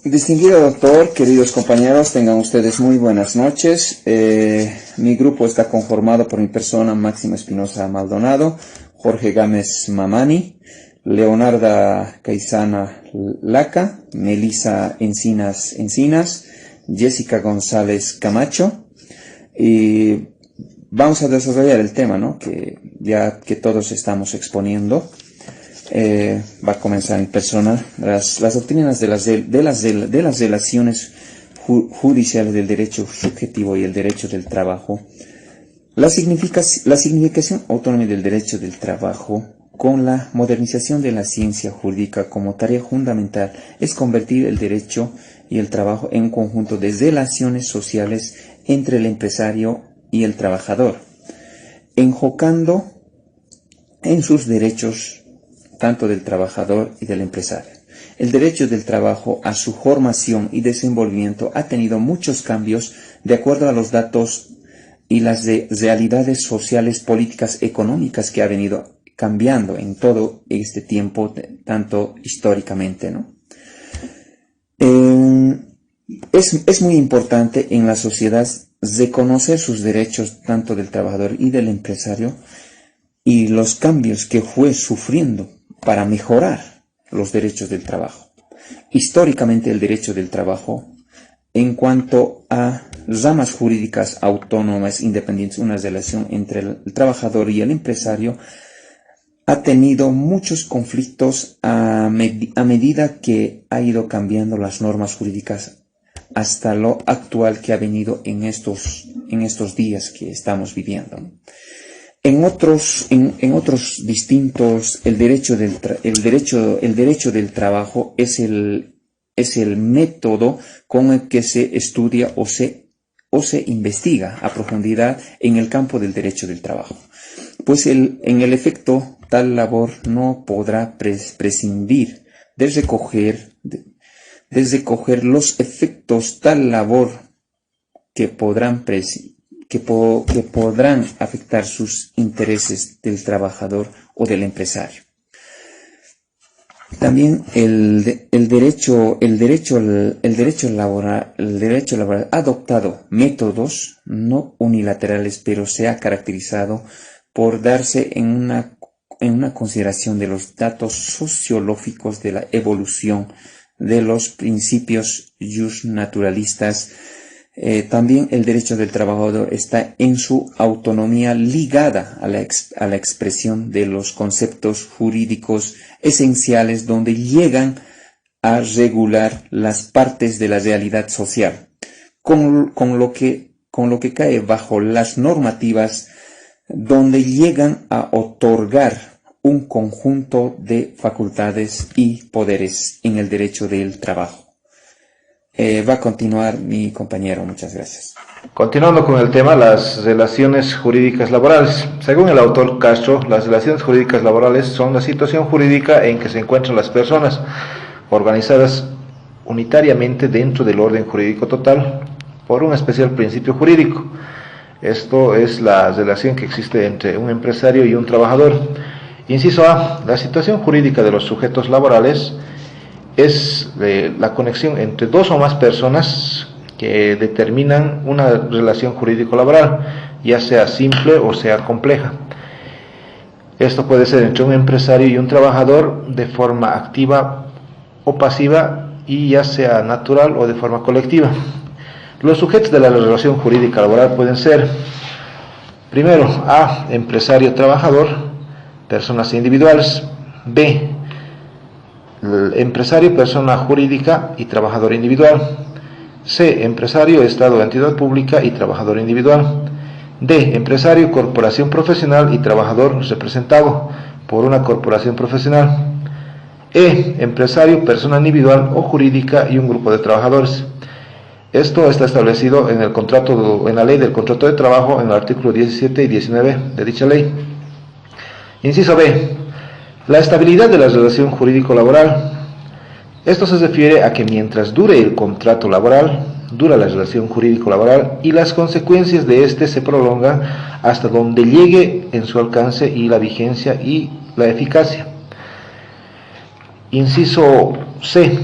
Distinguido doctor, queridos compañeros, tengan ustedes muy buenas noches. Mi grupo está conformado por mi persona, Máximo Espinosa Maldonado, Jorge Gámez Mamani, Leonarda Caizana Laca, Melissa Encinas, Jessica González Camacho. Y vamos a desarrollar el tema, ¿no? Que ya que todos estamos exponiendo. Va a comenzar en persona las doctrinas de las relaciones judiciales del derecho subjetivo y el derecho del trabajo, la significación autónoma del derecho del trabajo con la modernización de la ciencia jurídica como tarea fundamental es convertir el derecho y el trabajo en un conjunto de relaciones sociales entre el empresario y el trabajador, enfocando en sus derechos tanto del trabajador y del empresario. El derecho del trabajo a su formación y desenvolvimiento ha tenido muchos cambios de acuerdo a los datos y las realidades sociales, políticas, económicas que ha venido cambiando en todo este tiempo, tanto históricamente, ¿no? Es muy importante en la sociedad reconocer sus derechos tanto del trabajador y del empresario y los cambios que fue sufriendo para mejorar los derechos del trabajo. Históricamente el derecho del trabajo, en cuanto a ramas jurídicas autónomas, independientes, una relación entre el trabajador y el empresario, ha tenido muchos conflictos a medida que ha ido cambiando las normas jurídicas hasta lo actual que ha venido en estos días que estamos viviendo. En otros distintos, el derecho del trabajo es el método con el que se estudia o se investiga a profundidad en el campo del derecho del trabajo. Pues en el efecto, tal labor no podrá prescindir de recoger los efectos tal labor que podrán afectar sus intereses del trabajador o del empresario. También el derecho laboral ha adoptado métodos no unilaterales, pero se ha caracterizado por darse en una consideración de los datos sociológicos de la evolución de los principios justnaturalistas. También el derecho del trabajador está en su autonomía ligada a la expresión de los conceptos jurídicos esenciales donde llegan a regular las partes de la realidad social, con lo que cae bajo las normativas donde llegan a otorgar un conjunto de facultades y poderes en el derecho del trabajo. Va a continuar mi compañero, muchas gracias. Continuando con el tema, las relaciones jurídicas laborales. Según el autor Castro, las relaciones jurídicas laborales son la situación jurídica en que se encuentran las personas organizadas unitariamente dentro del orden jurídico total por un especial principio jurídico. Esto es la relación que existe entre un empresario y un trabajador. Inciso A, la situación jurídica de los sujetos laborales es la conexión entre dos o más personas que determinan una relación jurídico-laboral, ya sea simple o sea compleja. Esto puede ser entre un empresario y un trabajador de forma activa o pasiva y ya sea natural o de forma colectiva. Los sujetos de la relación jurídica laboral pueden ser, primero, A, empresario-trabajador, personas individuales; B, empresario, persona jurídica y trabajador individual; C, empresario, estado o entidad pública y trabajador individual; D, empresario, corporación profesional y trabajador representado por una corporación profesional; E, empresario, persona individual o jurídica y un grupo de trabajadores. Esto está establecido en la ley del contrato de trabajo, en el artículo 17 y 19 de dicha ley. Inciso B, la estabilidad de la relación jurídico-laboral. Esto se refiere a que mientras dure el contrato laboral, dura la relación jurídico-laboral y las consecuencias de este se prolongan hasta donde llegue en su alcance y la vigencia y la eficacia. Inciso C,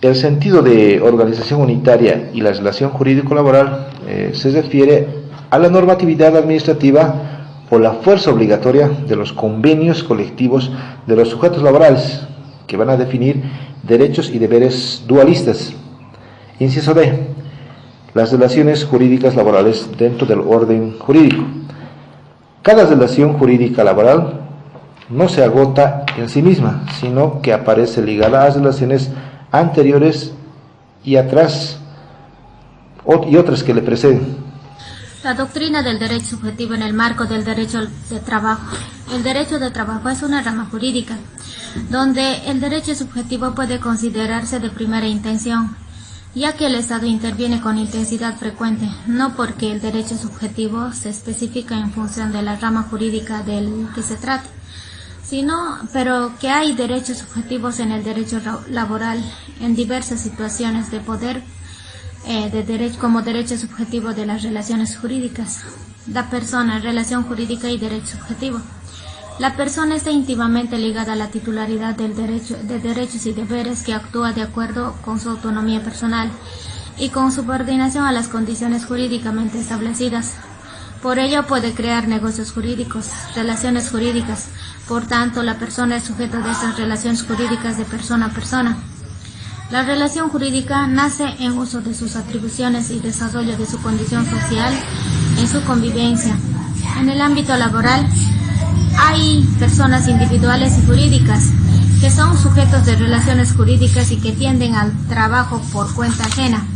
El sentido de organización unitaria y la relación jurídico-laboral se refiere a la normatividad administrativa o la fuerza obligatoria de los convenios colectivos de los sujetos laborales, que van a definir derechos y deberes dualistas. Inciso D. Las relaciones jurídicas laborales dentro del orden jurídico. Cada relación jurídica laboral no se agota en sí misma, sino que aparece ligada a las relaciones anteriores y atrás y otras que le preceden. La doctrina del derecho subjetivo en el marco del derecho de trabajo. El derecho de trabajo es una rama jurídica, donde el derecho subjetivo puede considerarse de primera intención, ya que el Estado interviene con intensidad frecuente, no porque el derecho subjetivo se especifica en función de la rama jurídica del que se trate, pero que hay derechos subjetivos en el derecho laboral en diversas situaciones de poder, como derecho subjetivo de las relaciones jurídicas. La persona, relación jurídica y derecho subjetivo. La persona está íntimamente ligada a la titularidad de derechos y deberes que actúa de acuerdo con su autonomía personal y con subordinación a las condiciones jurídicamente establecidas. Por ello puede crear negocios jurídicos, relaciones jurídicas. Por tanto, la persona es sujeto de esas relaciones jurídicas de persona a persona. La relación jurídica nace en uso de sus atribuciones y desarrollo de su condición social en su convivencia. En el ámbito laboral, hay personas individuales y jurídicas que son sujetos de relaciones jurídicas y que tienden al trabajo por cuenta ajena.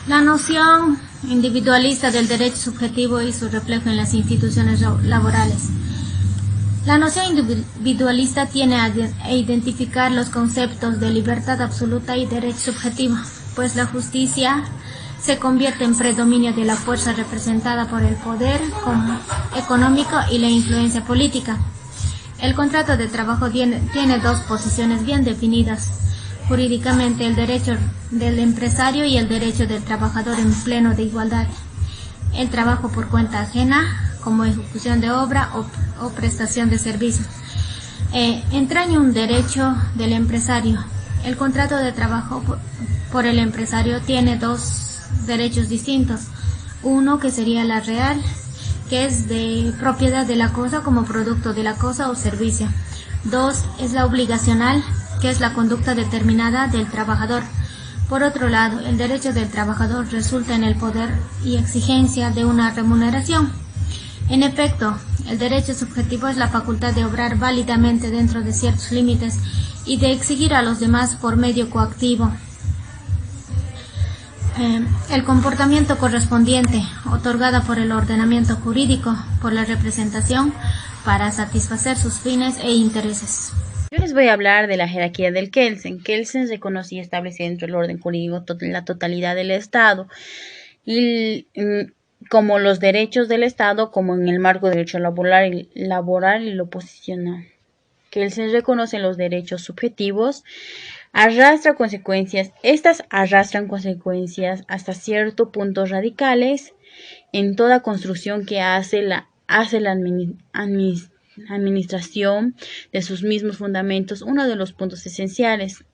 La noción individualista del derecho subjetivo y su reflejo en las instituciones laborales. La noción individualista tiene a identificar los conceptos de libertad absoluta y derecho subjetivo, pues la justicia se convierte en predominio de la fuerza representada por el poder económico y la influencia política. El contrato de trabajo tiene dos posiciones bien definidas jurídicamente: el derecho del empresario y el derecho del trabajador en pleno de igualdad. El trabajo por cuenta ajena, como ejecución de obra o prestación de servicios, entraña un derecho del empresario. El contrato de trabajo por el empresario tiene dos derechos distintos. Uno, que sería la real, que es de propiedad de la cosa como producto de la cosa o servicio. Dos, es la obligacional, que es la conducta determinada del trabajador. Por otro lado, el derecho del trabajador resulta en el poder y exigencia de una remuneración. En efecto, el derecho subjetivo es la facultad de obrar válidamente dentro de ciertos límites y de exigir a los demás por medio coactivo el comportamiento correspondiente, otorgada por el ordenamiento jurídico, por la representación, para satisfacer sus fines e intereses. Yo les voy a hablar de la jerarquía del Kelsen. Kelsen se conoce y establece dentro del orden jurídico la totalidad del Estado, y como los derechos del Estado, como en el marco del derecho laboral y lo posicional. Kelsen reconoce los derechos subjetivos, arrastra consecuencias. Estas arrastran consecuencias hasta cierto punto radicales en toda construcción que hace la administración de sus mismos fundamentos. Uno de los puntos esenciales.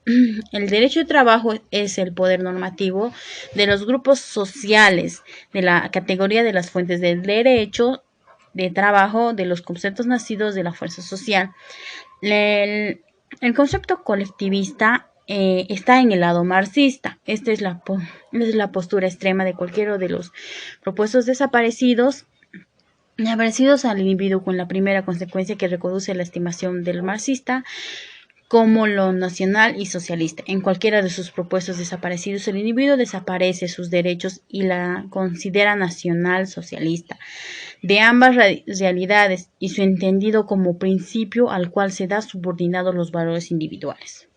El derecho de trabajo es el poder normativo de los grupos sociales, de la categoría de las fuentes del derecho de trabajo, de los conceptos nacidos de la fuerza social. El concepto colectivista está en el lado marxista. Esta es la postura extrema de cualquiera de los propuestos desaparecidos al individuo, con la primera consecuencia que reconduce la estimación del marxista como lo nacional y socialista. En cualquiera de sus propuestos desaparecidos, el individuo desaparece sus derechos y la considera nacional socialista. De ambas realidades y su entendido como principio al cual se da subordinado los valores individuales.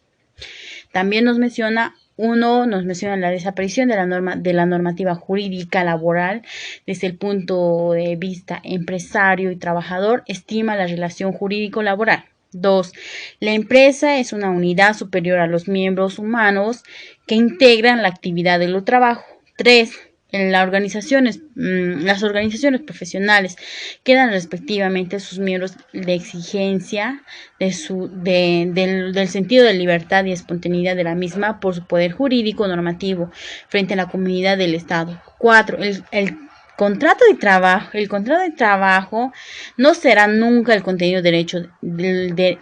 También nos menciona la desaparición de la normativa jurídica laboral desde el punto de vista empresario y trabajador. Estima la relación jurídico-laboral. 2. La empresa es una unidad superior a los miembros humanos que integran la actividad del trabajo. 3. las organizaciones profesionales quedan respectivamente sus miembros de exigencia del sentido de libertad y espontaneidad de la misma por su poder jurídico normativo frente a la comunidad del Estado. 4. El contrato de trabajo no será nunca el contenido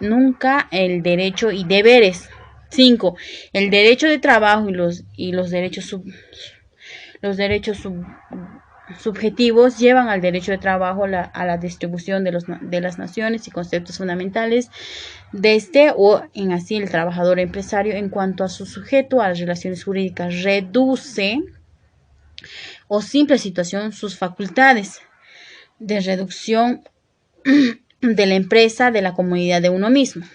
nunca el derecho y deberes. 5. El derecho de trabajo y los derechos subjetivos llevan al derecho de trabajo a la distribución de las naciones y conceptos fundamentales de este o en así el trabajador empresario en cuanto a su sujeto a las relaciones jurídicas reduce o simple situación sus facultades de reducción de la empresa, de la comunidad de uno mismo.